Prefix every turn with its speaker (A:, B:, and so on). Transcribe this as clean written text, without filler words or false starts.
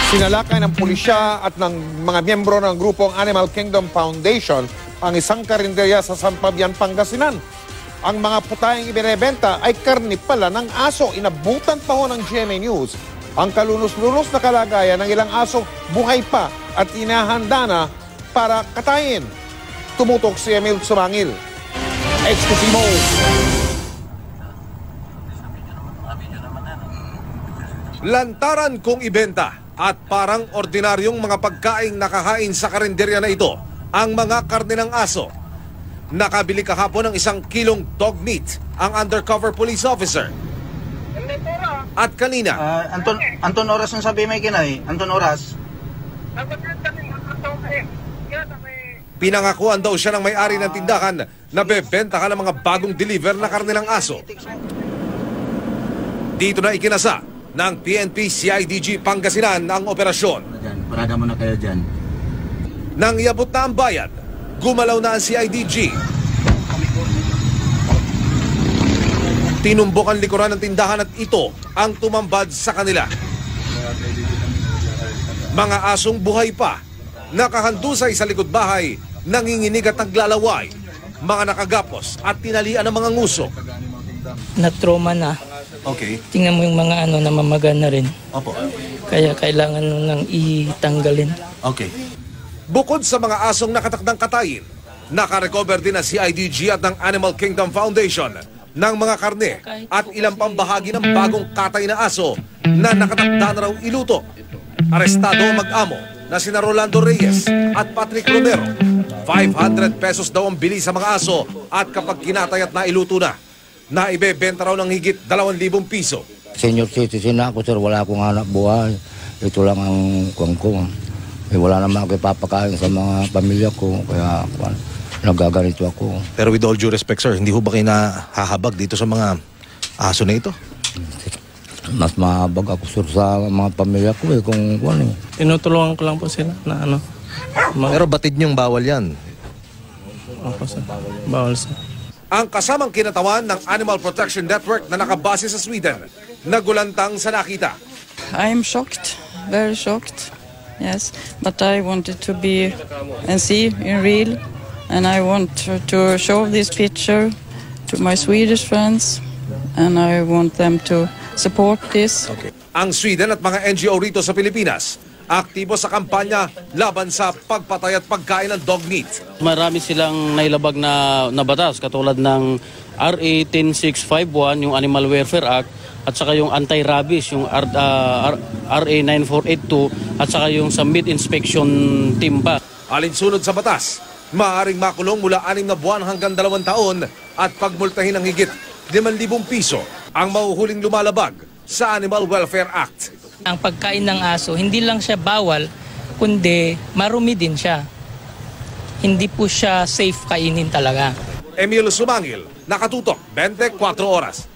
A: Sinalakay ng pulisya at ng mga miyembro ng grupong Animal Kingdom Foundation ang isang karinderya sa Sampabian, Pangasinan. Ang mga putayang ibinebenta ay karni pala ng aso. Inabutan pa ho ng GMA News ang kalunos-lunos na kalagayan ng ilang aso buhay pa at inahanda na para katayin. Tumutok si Emil Sumangil. Exclusivo.
B: Lantaran kung ibenta at parang ordinaryong mga pagkaing nakahain sa karinderya na ito ang mga karne ng aso. Nakabili kahapon ng 1 kilong dog meat ang undercover police officer. At kanina,
C: Anton Oras ang sabi may kinay. Anton Oras.
B: pinangakuan daw siya ng may-ari ng tindahan na bebenta ka ng mga bagong deliver na karne ng aso. Dito na ikinasa ng PNP CIDG Pangasinan ang operasyon.
C: Parada mo na kayo dyan.
B: Nang iabot na ang bayan, gumalaw na ang CIDG. Tinumbok ang likuran ng tindahan at ito ang tumambad sa kanila. Mga asong buhay pa, nakahandusay sa likod bahay, nanginginig at naglalaway, mga nakagapos at tinalian ng mga nguso.
D: Na-trauma na.
B: Okay.
D: Tingnan mo yung mga namamaga na rin.
B: Opo.
D: Kaya kailangan nang itanggalin.
B: Okay. Bukod sa mga asong nakatakdang katayin, nakarecover din ang CIDG at ng Animal Kingdom Foundation ng mga karne at ilang pambahagi ng bagong katay na aso na nakatakda na raw iluto. Arestado ang mag-amo na sina Rolando Reyes at Patrick Romero. 500 pesos daw ang bili sa mga aso at kapag kinatay at nailuto na, naibebenta raw ng higit 2,000 piso.
E: Senior citizen na ako, sir. Wala akong anak buhay. Ito lang ang kuwang ko. Wala naman ako ipapakain sa mga pamilya ko. Kaya nagaganito ako.
F: Pero with all due respect, sir, hindi ho ba kayo nahahabag dito sa mga aso na ito?
E: Mas mahabag ako, sir, sa mga pamilya ko kung ano.
D: Tinutulungan ko lang po sila na
F: Pero batid niyong bawal yan.
D: Ako sir. Bawal sir.
B: Ang kasamang kinatawan ng Animal Protection Network na nakabase sa Sweden, nagulantang sa nakita.
G: I'm shocked, very shocked. Yes, but I wanted to be and see in real, and I want to show this picture to my Swedish friends, and I want them to support this.
B: Okay. Ang Sweden at mga NGO rito sa Pilipinas, aktibo sa kampanya laban sa pagpatay at pagkain ng dog meat.
H: Marami silang nailabag na batas katulad ng RA 10651, yung Animal Welfare Act, at saka yung anti-rabies, yung RA 9482, at saka yung sa meat inspection team pa.
B: Alinsunod sa batas, maaaring makulong mula 6 na buwan hanggang 2 taon at pagmultahin ng higit 5,000 piso ang mahuhuling lumalabag sa Animal Welfare Act.
D: Ang pagkain ng aso, hindi lang siya bawal, kundi marumi din siya. Hindi po siya safe kainin talaga.
B: Emil Sumangil, nakatutok 24 oras.